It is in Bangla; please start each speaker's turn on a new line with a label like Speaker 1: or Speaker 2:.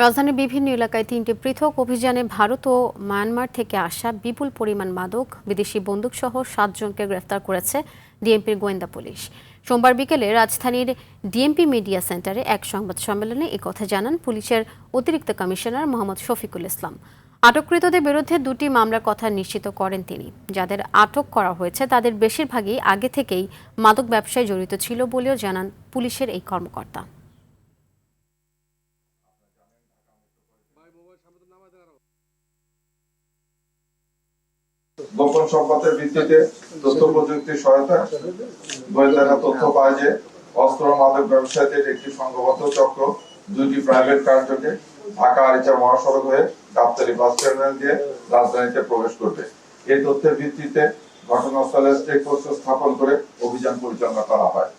Speaker 1: রাজধানীর বিভিন্ন এলাকায় ৩টি পৃথক অভিযানে ভারত ও মায়ানমার থেকে আসা বিপুল পরিমাণ মাদক, বিদেশি বন্দুকসহ ৭ জনকে গ্রেফতার করেছে ডিএমপির গোয়েন্দা পুলিশ। সোমবার বিকেলে রাজধানীর ডিএমপি মিডিয়া সেন্টারে এক সংবাদ সম্মেলনে একথা জানান পুলিশের অতিরিক্ত কমিশনার মোহাম্মদ শফিকুল ইসলাম। আটককৃতদের বিরুদ্ধে ২টি মামলার কথা নিশ্চিত করেন তিনি। যাদের আটক করা হয়েছে তাদের বেশিরভাগই আগে থেকেই মাদক ব্যবসায় জড়িত ছিল বলেও জানান পুলিশের এই কর্মকর্তা।
Speaker 2: গোপন সংবাদের ভিত্তিতে তথ্য প্রযুক্তির সহায়তা গোয়েন্দারা তথ্য পায় যে অস্ত্র মাদক ব্যবসায়ীদের একটি সংঘবদ্ধ চক্র 2টি প্রাইভেট কারযোগে ঢাকা আরিচা মহাসড়ক হয়ে গাবতলী বাস টার্মিনাল দিয়ে রাজধানীতে প্রবেশ করবে। এই তথ্যের ভিত্তিতে ঘটনাস্থলে চেকপোস্ট স্থাপন করে অভিযান পরিচালনা করা হয়।